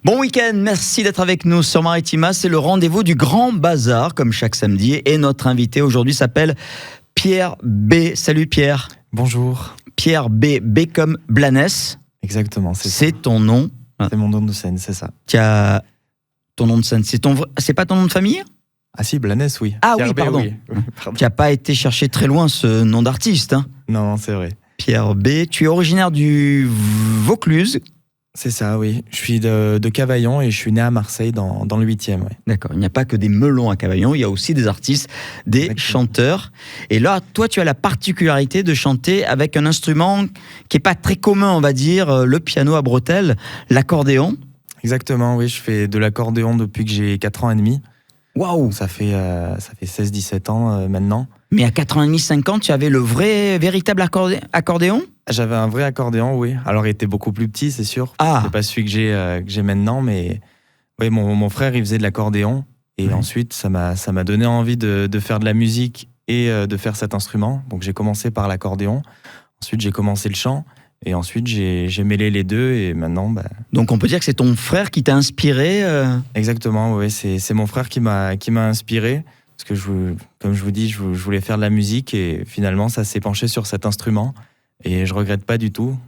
Bon week-end, merci d'être avec nous sur Maritima. C'est le rendez-vous du Grand Bazar, comme chaque samedi. Et notre invité aujourd'hui s'appelle Pierre B. Salut Pierre. Bonjour. Pierre B. B comme Blanes. Exactement, c'est ton nom. C'est mon nom de scène, c'est ça. Ton nom de scène, c'est pas ton nom de famille? Ah si, Blanes, oui. Ah Pierre oui, B, pardon. Tu n'as pas été chercher très loin ce nom d'artiste. Hein. Non, c'est vrai. Pierre B. Tu es originaire du Vaucluse. C'est ça, oui. Je suis de Cavaillon et je suis né à Marseille dans le 8e. Ouais. D'accord, il n'y a pas que des melons à Cavaillon, il y a aussi des artistes, des Exactement. chanteurs. Et là, toi, tu as la particularité de chanter avec un instrument qui n'est pas très commun, on va dire, le piano à bretelles, l'accordéon. Exactement, oui. Je fais de l'accordéon depuis que j'ai 4 ans et demi. Waouh! Ça fait 16-17 ans maintenant. Mais à 4 ans et demi, 5 ans, tu avais le véritable accordéon? J'avais un vrai accordéon, oui. Alors, il était beaucoup plus petit, c'est sûr. Ah. C'est pas celui que j'ai maintenant, mais oui, mon frère, il faisait de l'accordéon. Et ensuite, ça m'a donné envie de faire de la musique et de faire cet instrument. Donc, j'ai commencé par l'accordéon. Ensuite, j'ai commencé le chant. Et ensuite, j'ai mêlé les deux. Et maintenant, Donc, on peut dire que c'est ton frère qui t'a inspiré Exactement, oui. C'est mon frère qui m'a inspiré. Parce que, comme je vous dis, je voulais faire de la musique. Et finalement, ça s'est penché sur cet instrument. Et je regrette pas du tout.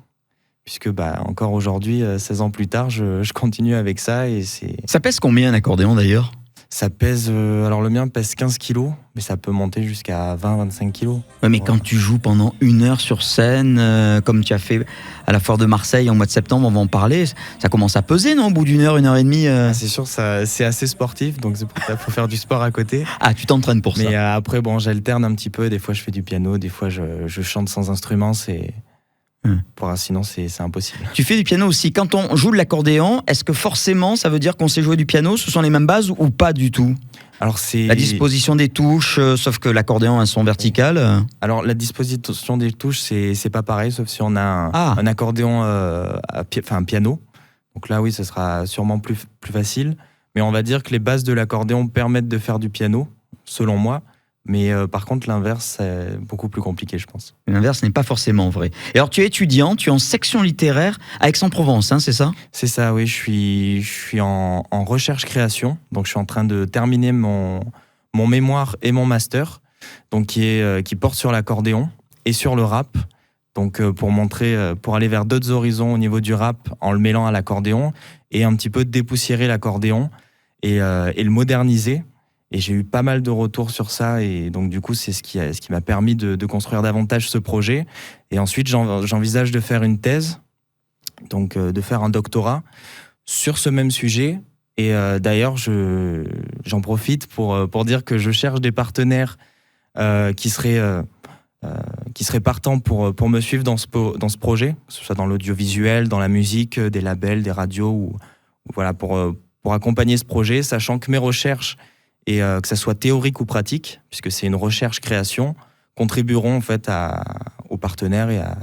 Puisque encore aujourd'hui, 16 ans plus tard, je continue avec ça. Et Ça pèse combien un accordéon d'ailleurs? Ça pèse, alors le mien pèse 15 kilos, mais ça peut monter jusqu'à 20-25 kilos. Ouais, mais quand tu joues pendant 1 heure sur scène, comme tu as fait à la Foire de Marseille en mois de septembre, on va en parler, ça commence à peser, non? Au bout d'1 heure, 1 heure et demie C'est sûr, c'est assez sportif, donc c'est pour ça qu'il faut faire du sport à côté. Ah, tu t'entraînes pour ça. Mais après, j'alterne un petit peu. Des fois, je fais du piano, des fois, je chante sans instrument. Sinon, c'est impossible. Tu fais du piano aussi. Quand on joue de l'accordéon, est-ce que forcément ça veut dire qu'on sait jouer du piano? Ce sont les mêmes bases ou pas du tout? Alors, La disposition des touches, sauf que l'accordéon a un son vertical. Alors, la disposition des touches, c'est pas pareil, sauf si on a un accordéon, un piano. Donc là, oui, ce sera sûrement plus facile. Mais on va dire que les bases de l'accordéon permettent de faire du piano, selon moi. Mais par contre, l'inverse, c'est beaucoup plus compliqué, je pense. L'inverse n'est pas forcément vrai. Et alors, tu es étudiant, tu es en section littéraire à Aix-en-Provence, hein, c'est ça? C'est ça, oui. Je suis en recherche-création. Donc, je suis en train de terminer mon mémoire et mon master, donc qui porte sur l'accordéon et sur le rap. Donc, pour aller vers d'autres horizons au niveau du rap en le mêlant à l'accordéon et un petit peu dépoussiérer l'accordéon et le moderniser. Et j'ai eu pas mal de retours sur ça, et donc du coup, c'est ce qui m'a permis de construire davantage ce projet. Et ensuite, j'envisage de faire une thèse, donc de faire un doctorat sur ce même sujet. Et d'ailleurs, j'en profite pour dire que je cherche des partenaires qui seraient partants pour me suivre dans ce projet, que ce soit dans l'audiovisuel, dans la musique, des labels, des radios, ou voilà, pour accompagner ce projet, sachant que mes recherches, et que ça soit théorique ou pratique, puisque c'est une recherche-création, contribueront en fait aux partenaires voilà.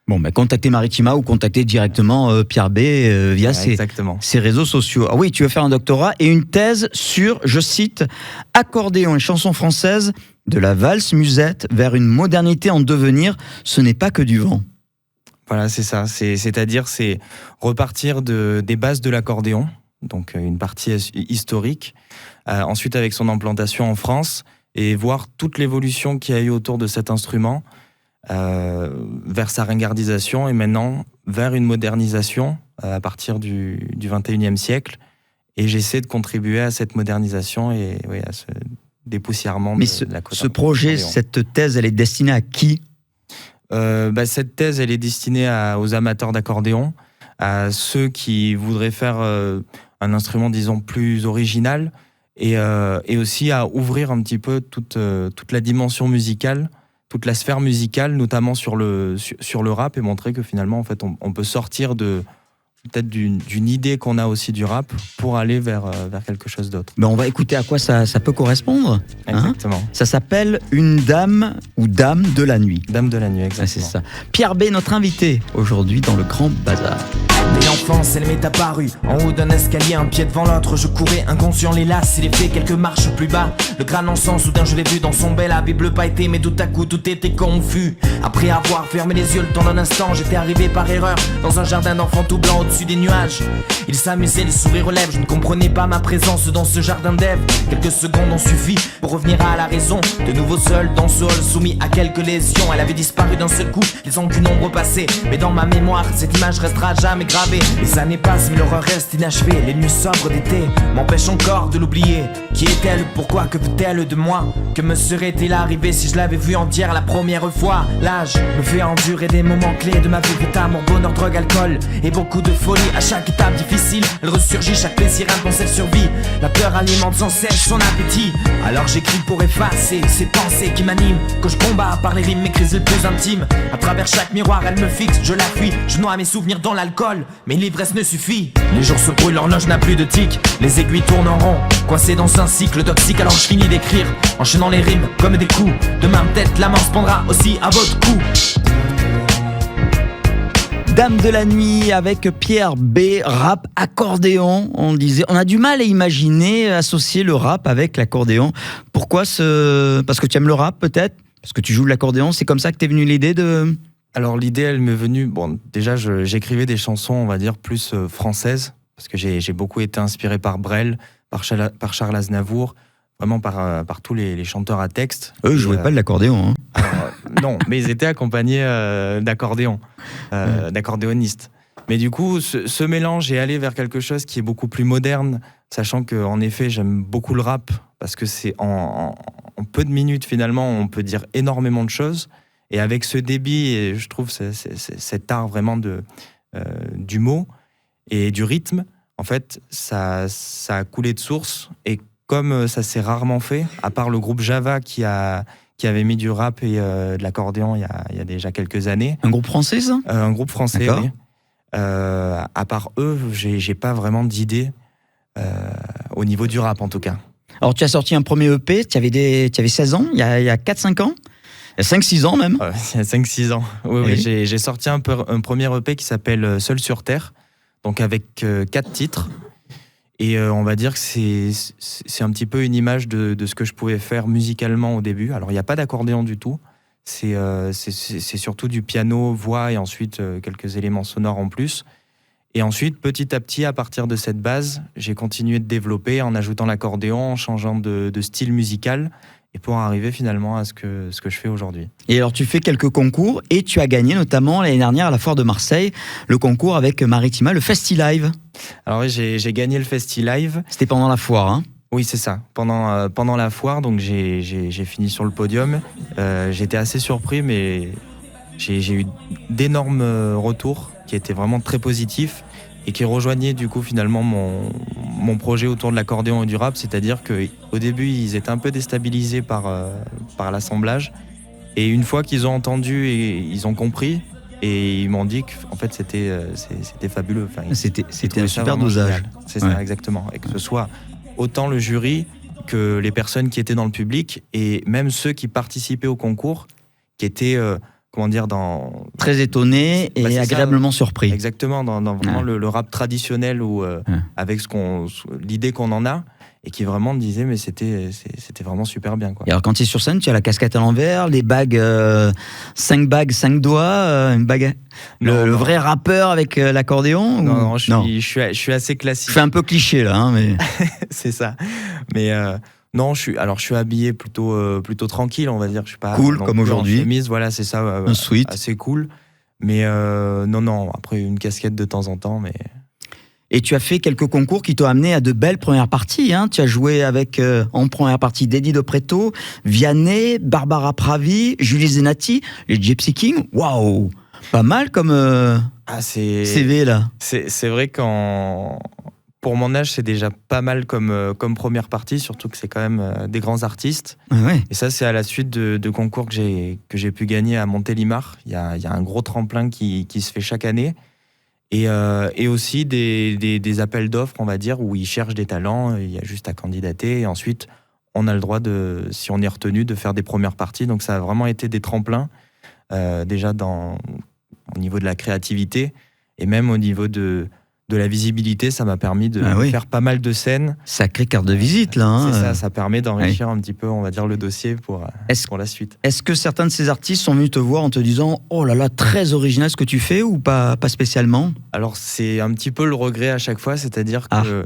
Bon, contactez Maritima ou contactez directement Pierre B via ses réseaux sociaux. Ah oui, tu veux faire un doctorat et une thèse sur, je cite, accordéon et chansons françaises, de la valse musette vers une modernité en devenir, ce n'est pas que du vent. Voilà, c'est ça. C'est-à-dire, c'est repartir des bases de l'accordéon, donc une partie historique, ensuite avec son implantation en France, et voir toute l'évolution qu'il y a eu autour de cet instrument, vers sa ringardisation, et maintenant vers une modernisation à partir du 21e siècle. Et j'essaie de contribuer à cette modernisation et à ce dépoussièrement de la côte. Ce projet, cette thèse, elle est destinée à qui? Cette thèse, elle est destinée aux amateurs d'accordéon, à ceux qui voudraient faire un instrument, disons, plus original, et aussi à ouvrir un petit peu toute la dimension musicale, toute la sphère musicale, notamment sur le rap, et montrer que finalement, en fait, on peut sortir peut-être d'une idée qu'on a aussi du rap pour aller vers quelque chose d'autre. On va écouter à quoi ça peut correspondre. Exactement. Ça s'appelle Une dame ou Dame de la nuit. Dame de la nuit, exactement. C'est ça. Pierre B, notre invité aujourd'hui dans le Grand Bazar. Dès l'enfance, elle m'est apparue en haut d'un escalier, un pied devant l'autre. Je courais inconscient, les lasses, il est fait quelques marches plus bas. Le crâne en sang, soudain je l'ai vu dans son bel habit bleu pailleté, mais tout à coup tout était confus. Après avoir fermé les yeux le temps d'un instant, j'étais arrivé par erreur dans un jardin d'enfants tout blanc. au-dessus des nuages. Il s'amusait, le sourire aux lèvres, je ne comprenais pas ma présence dans ce jardin d'Ève. Quelques secondes ont suffi pour revenir à la raison. De nouveau seul dans ce hall, soumis à quelques lésions. Elle avait disparu d'un seul coup, laissant qu'une ombre passée. Mais dans ma mémoire, cette image restera jamais gravée. Les années passent, mais l'horreur reste inachevée. Les nuits sobres d'été m'empêchent encore de l'oublier. Qui est-elle? Pourquoi? Que veut-elle de moi? Que me serait-il arrivé si je l'avais vue entière la première fois? L'âge me fait endurer des moments clés de ma vie. Amour, bonheur, drogue, alcool et beaucoup de folie. À chaque étape difficile, elle ressurgit, chaque plaisir intense, elle survit. La peur alimente sans cesse son appétit. Alors j'écris pour effacer ces pensées qui m'animent. Que je combats par les rimes, mes crises les plus intimes. À travers chaque miroir, elle me fixe, je la fuis. Je noie mes souvenirs dans l'alcool, mais l'ivresse ne suffit. Les jours se brûlent, l'horloge n'a plus de tic. Les aiguilles tournent en rond, coincées dans un cycle toxique. Alors je finis d'écrire, enchaînant les rimes comme des coups. Demain peut-être la mort se prendra aussi à votre cou. Dame de la nuit avec Pierre B, rap accordéon. On disait, on a du mal à imaginer associer le rap avec l'accordéon. Pourquoi parce que tu aimes le rap peut-être? Parce que tu joues de l'accordéon? C'est comme ça que t'es venue l'idée de... Alors l'idée, elle m'est venue... Bon, déjà, j'écrivais des chansons, on va dire, plus françaises. Parce que j'ai beaucoup été inspiré par Brel, par Charles Aznavour, vraiment par tous les chanteurs à texte. Eux, ils jouaient pas de l'accordéon. Hein. Alors, non, mais ils étaient accompagnés d'accordéon, d'accordéonistes. Mais du coup, ce mélange est allé vers quelque chose qui est beaucoup plus moderne, sachant qu'en effet, j'aime beaucoup le rap, parce que c'est en peu de minutes, finalement, on peut dire énormément de choses. Et avec ce débit, et je trouve cet art vraiment du mot et du rythme, en fait, ça a coulé de source. Et comme ça s'est rarement fait, à part le groupe Java qui avait mis du rap et de l'accordéon il y a déjà quelques années. Un groupe français, ça? Un groupe français, oui. À part eux, j'ai pas vraiment d'idée au niveau du rap, en tout cas. Alors, tu as sorti un premier EP, tu avais 16 ans, il y a 4-5 ans? Il y a 5-6 ans même? Il y a 5-6 ans. Oui. J'ai sorti un premier EP qui s'appelle Seul sur Terre, donc avec 4 titres. Et on va dire que c'est un petit peu une image de ce que je pouvais faire musicalement au début. Alors, il n'y a pas d'accordéon du tout. C'est surtout du piano, voix et ensuite quelques éléments sonores en plus. Et ensuite, petit à petit, à partir de cette base, j'ai continué de développer en ajoutant l'accordéon, en changeant de style musical et pour arriver finalement à ce que je fais aujourd'hui. Et alors, tu fais quelques concours et tu as gagné notamment l'année dernière à la Foire de Marseille le concours avec Maritima, le Festi-Live. Alors oui, j'ai gagné le Festi-Live. C'était pendant la foire, hein? Oui, c'est ça. Pendant la foire, donc j'ai fini sur le podium. J'étais assez surpris, mais j'ai eu d'énormes retours qui étaient vraiment très positifs et qui rejoignaient du coup finalement mon projet autour de l'accordéon et du rap. C'est-à-dire qu'au début, ils étaient un peu déstabilisés par l'assemblage. Et une fois qu'ils ont entendu et ils ont compris, et ils m'ont dit qu'en fait c'était fabuleux. Enfin, c'était un super dosage. Génial. C'est ça, exactement. Et que ce soit autant le jury que les personnes qui étaient dans le public et même ceux qui participaient au concours, qui étaient, très étonnés et agréablement surpris. Exactement, dans vraiment le rap traditionnel ou avec l'idée qu'on en a. Et qui vraiment me disait, mais c'était vraiment super bien, quoi. Et alors, quand tu es sur scène, tu as la casquette à l'envers, les bagues, 5 bagues, 5 doigts, une bague. Le vrai rappeur avec l'accordéon? Non, je suis assez classique. Je fais un peu cliché, là, hein, mais. C'est ça. Mais non, je suis habillé plutôt tranquille, on va dire. Je suis pas cool, comme aujourd'hui. Chemise, voilà, c'est ça. Un sweat. Assez cool. Mais non, après une casquette de temps en temps, mais. Et tu as fait quelques concours qui t'ont amené à de belles premières parties. Hein. Tu as joué avec, en première partie, Deddy De Pretto, Vianney, Barbara Pravi, Julie Zenati, les Gypsy Kings. Waouh! Pas mal comme CV, là. C'est vrai pour mon âge, c'est déjà pas mal comme première partie, surtout que c'est quand même des grands artistes. Ouais. Et ça, c'est à la suite de concours que j'ai pu gagner à Montélimar. Il y a un gros tremplin qui se fait chaque année. Et aussi des appels d'offres, on va dire, où ils cherchent des talents, il y a juste à candidater, et ensuite, on a le droit, si on est retenu, de faire des premières parties. Donc ça a vraiment été des tremplins, déjà au niveau de la créativité, et même au niveau de de la visibilité, ça m'a permis de faire pas mal de scènes. Sacrée carte de visite, là. C'est ça, ça permet d'enrichir un petit peu, on va dire, le dossier pour la suite. Est-ce que certains de ces artistes sont venus te voir en te disant « Oh là là, très original ce que tu fais » ou pas spécialement ? Alors, c'est un petit peu le regret à chaque fois, c'est-à-dire que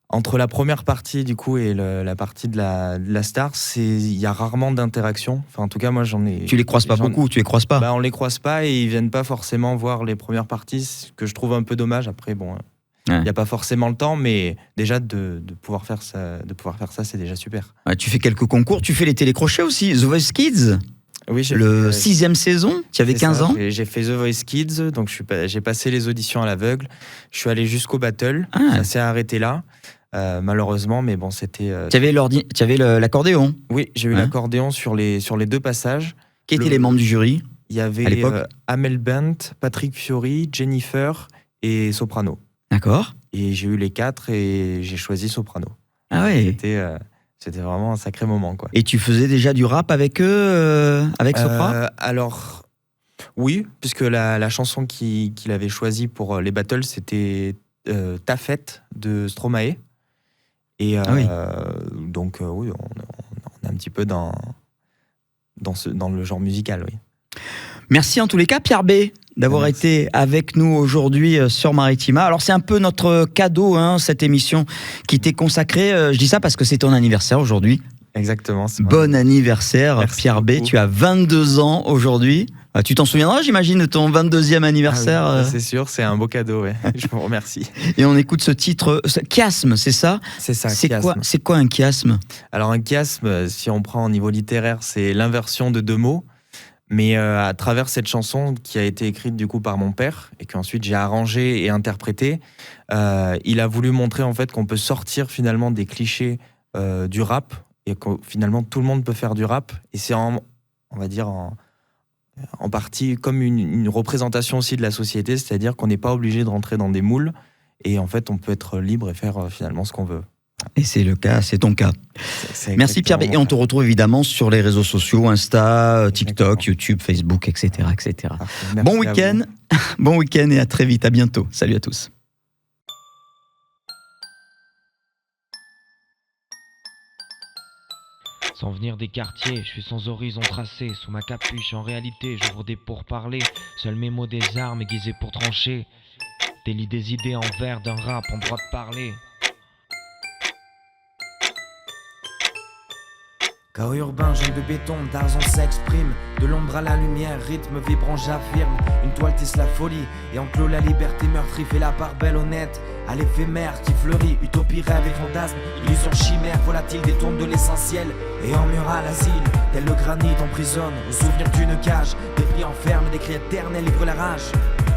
entre la première partie du coup et la partie de la star, il y a rarement d'interaction. Enfin, en tout cas, moi, j'en ai. Tu les croises pas beaucoup, tu les croises pas. On les croise pas et ils viennent pas forcément voir les premières parties, ce que je trouve un peu dommage. Après, bon, il y a pas forcément le temps, mais déjà de pouvoir faire ça, c'est déjà super. Ouais, tu fais quelques concours, tu fais les télécrochets aussi, The Voice Kids. Oui, j'ai le 6e saison, tu avais 15 ans. J'ai fait The Voice Kids, donc j'ai passé les auditions à l'aveugle. Je suis allé jusqu'au battle, ça s'est arrêté là. Malheureusement, mais bon, c'était. Tu avais l'accordéon. Oui, j'ai eu l'accordéon sur les 2 passages. Qui étaient les membres du jury ? Il y avait Amel Bent, Patrick Fiori, Jennifer et soprano. D'accord. Et j'ai eu les 4 et j'ai choisi soprano. Ah ouais. C'était vraiment un sacré moment, quoi. Et tu faisais déjà du rap avec eux, avec Sopra ? Alors, oui, puisque la chanson qu'il avait choisie pour les battles, c'était Ta fête de Stromae. Et donc, oui, on est un petit peu dans le genre musical, oui. Merci en tous les cas, Pierre B, d'avoir été avec nous aujourd'hui sur Maritima. Alors, c'est un peu notre cadeau, cette émission qui t'est consacrée. Je dis ça parce que c'est ton anniversaire aujourd'hui. Exactement. Bon anniversaire, merci Pierre B. Beaucoup. Tu as 22 ans aujourd'hui. Tu t'en souviendras, j'imagine, de ton 22e anniversaire. Ah oui, c'est sûr, c'est un beau cadeau, ouais. Je vous remercie. Et on écoute ce titre, chiasme, c'est ça ? C'est ça, c'est quoi un chiasme ? Alors un chiasme, si on prend au niveau littéraire, c'est l'inversion de 2 mots. Mais à travers cette chanson qui a été écrite du coup par mon père et qu'ensuite j'ai arrangée et interprétée, il a voulu montrer en fait qu'on peut sortir finalement des clichés du rap et que finalement tout le monde peut faire du rap. Et c'est on va dire en partie comme une représentation aussi de la société, c'est-à-dire qu'on n'est pas obligé de rentrer dans des moules et en fait on peut être libre et faire finalement ce qu'on veut. Et c'est le cas, c'est ton cas. Merci Pierre B. Et on te retrouve évidemment sur les réseaux sociaux, Insta, TikTok, YouTube, Facebook, etc. etc. Bon week-end, bon week-end et à très vite, à bientôt. Salut à tous. Sans venir des quartiers, je suis sans horizon tracé. Sous ma capuche, en réalité, j'ouvre des pourparlers. Seuls mes mots des armes aiguisés pour trancher. Délie des idées en vers d'un rap en droit de parler. Chaos urbain, jungle de béton, Tarzan s'exprime. De l'ombre à la lumière, rythme vibrant, j'affirme. Une toile tisse la folie et enclos la liberté meurtrie. Fait la part belle honnête à l'éphémère qui fleurit. Utopie, rêve et fantasme, illusion chimère. Volatile détourne de l'essentiel et en mur à l'asile. Tel le granit emprisonne au souvenir d'une cage. Des plis enferment, des cris éternels livrent la rage.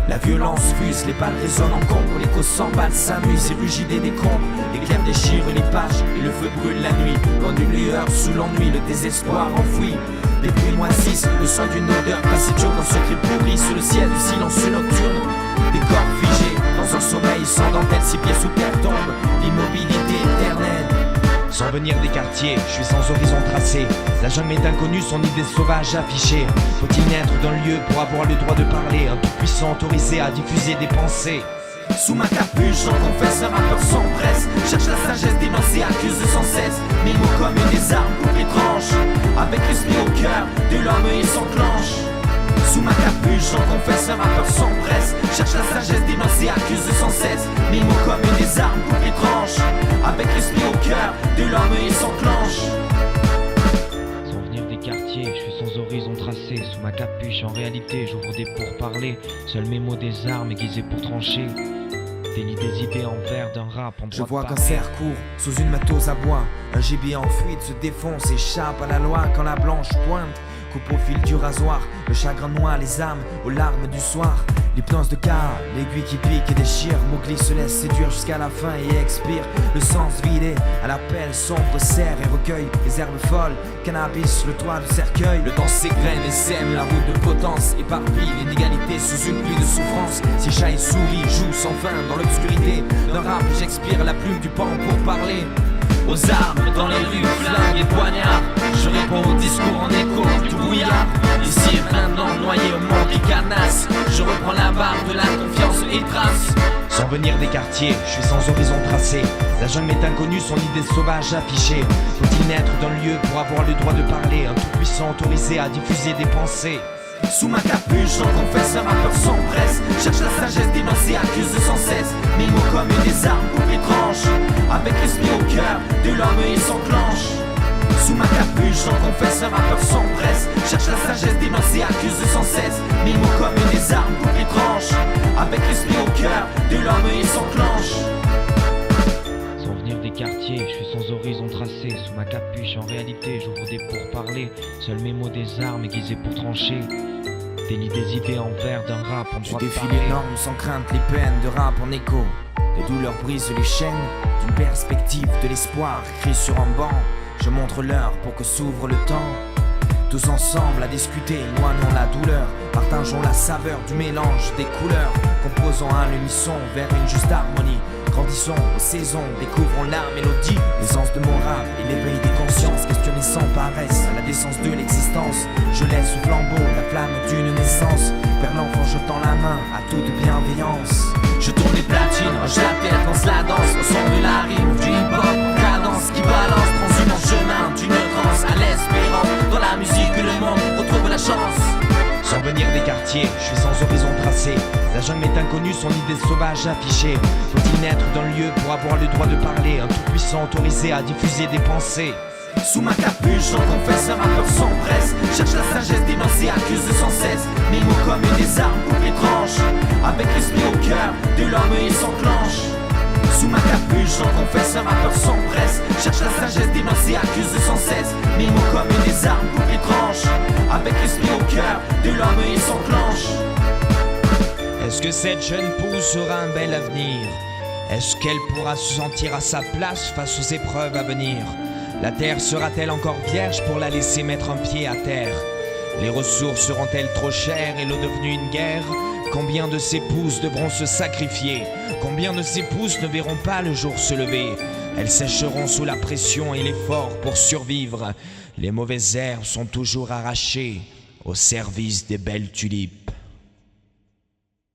La violence fuse, les balles résonnent en combre. L'écho s'emballe, s'amuse et rugit des décombres. L'éclair déchire les pages et le feu brûle la nuit. Comme une lueur sous l'ennui, le désespoir enfoui. Des pluies moisissent, le soin d'une odeur passageuse dans ce cri pourri. Sous le ciel du silence nocturne, des corps figés dans un sommeil sans dentelle. 6 pieds sous terre tombe, l'immobilité éternelle. Sans venir des quartiers, je suis sans horizon tracé. La jungle est inconnue, son idée sauvage affichée. Faut-il naître d'un lieu pour avoir le droit de parler? Un tout-puissant autorisé à diffuser des pensées. Sous ma capuche, j'en confesse, un rappeur s'empresse. Cherche la sagesse, dénonce et accuse sans cesse. Mes mots comme des armes coupe les tranches. Avec l'esprit au cœur de l'homme, il s'enclenche. Sous ma capuche, j'en confesse, un rappeur s'empresse. Cherche la sagesse, dénonce et accuse sans cesse. Mes mots comme des armes coupe les tranches. Avec l'esprit au cœur de l'homme, il s'enclenche. Sans venir des quartiers, je suis sans horizon tracé. Sous ma capuche, en réalité, j'ouvre des pourparlers. Seuls mes mots des armes aiguisés pour trancher. Délie des idées en vers d'un rap en droit. Je vois qu'un cerf court sous une matose à bois. Un gibier en fuite se défonce, échappe à la loi quand la blanche pointe. Coupe au fil du rasoir, le chagrin noie les âmes aux larmes du soir. L'hypnose de K, l'aiguille qui pique et déchire. Mowgli se laisse séduire jusqu'à la fin et expire. Le sens vidé à la pelle sombre serre et recueille les herbes folles. Cannabis, le toit du cercueil. Le temps s'égrène et sème la route de potence. Éparpille l'inégalité sous une pluie de souffrance. Si chat et souris jouent sans fin dans l'obscurité d'un rap, j'expire la plume du pan pour parler. aux armes dans les rues, flingues et poignards. Je réponds au discours en écho, tout brouillard. Ici et maintenant, noyé au monde qui canasse. Je reprends la barre de la confiance et trace. Sans venir des quartiers, je suis sans horizon tracé. La jungle m'est inconnue, son idée sauvage affichée. Faut-il naître d'un lieu pour avoir le droit de parler? Un tout-puissant autorisé à diffuser des pensées. Sous ma capuche, j'en confesse, un rappeur s'empresse. Cherche la sagesse d'énoncer, accuse sans cesse. Mes mots comme des armes coupent les tranches. Avec l'esprit au cœur de l'homme, il s'enclenche. Sous ma capuche, j'en confesse, un rappeur s'empresse. Cherche la sagesse d'énoncer, accuse sans cesse. Mes mots comme des armes coupent les tranches. Avec l'esprit au cœur de l'homme, il s'enclenche. Sans venir des quartiers, je suis sans horizon tracé. Sous ma capuche, en réalité, j'ouvre des pourparlers. Seuls mes mots des armes aiguisés pour trancher. Délie des idées en vers d'un rap en droit de défie parler. les normes sans crainte, les peines de rap en écho. De douleur brise les chaînes, d'une perspective de l'espoir, écrit sur un banc. Je montre l'heure pour que s'ouvre le temps. Tous ensemble à discuter, éloignons la douleur. Partageons la saveur du mélange des couleurs. Composons à l'unisson vers une juste harmonie. Grandissons aux saisons, découvrons la mélodie. L'essence de mon rap et l'éveil des consciences. Questionner sans paresse la décence de l'existence. Je laisse au flambeau la flamme d'une naissance. Vers l'enfant jetant la main à toute bienveillance. Je tourne les platines, hoche la tête, lance la danse. Au son de la rime, du hip-hop, cadence qui balance. Transhumant chemin d'une transe à l'espérance. Dans la musique, le monde retrouve la chance. Sans venir des quartiers, je suis sans horizon tracé. La jungle m'est inconnue, son idée sauvage affichée. Faut-il naître d'un lieu pour avoir le droit de parler? Un tout-puissant autorisé à diffuser des pensées. Sous ma capuche, j'en confesse, un rappeur s'empresse. Cherche la sagesse d'énoncer, accuse sans cesse. Mes mots comme des armes coupent les tranches. Avec l'esprit au cœur de l'homme, il s'enclenche. Sous ma capuche, j'en confesse, un rappeur s'empresse. Cherche la sagesse d'énoncer, accuse sans cesse. Mes mots comme des armes coupent les tranches. Avec l'esprit au cœur de l'homme, il s'enclenche. Est-ce que cette jeune pousse aura un bel avenir? Est-ce qu'elle pourra se sentir à sa place face aux épreuves à venir? La terre sera-t-elle encore vierge pour la laisser mettre un pied à terre? Les ressources seront-elles trop chères et l'eau devenue une guerre? Combien de ces pousses devront se sacrifier? Combien de ces pousses ne verront pas le jour se lever? Elles sécheront sous la pression et l'effort pour survivre. Les mauvaises herbes sont toujours arrachées au service des belles tulipes.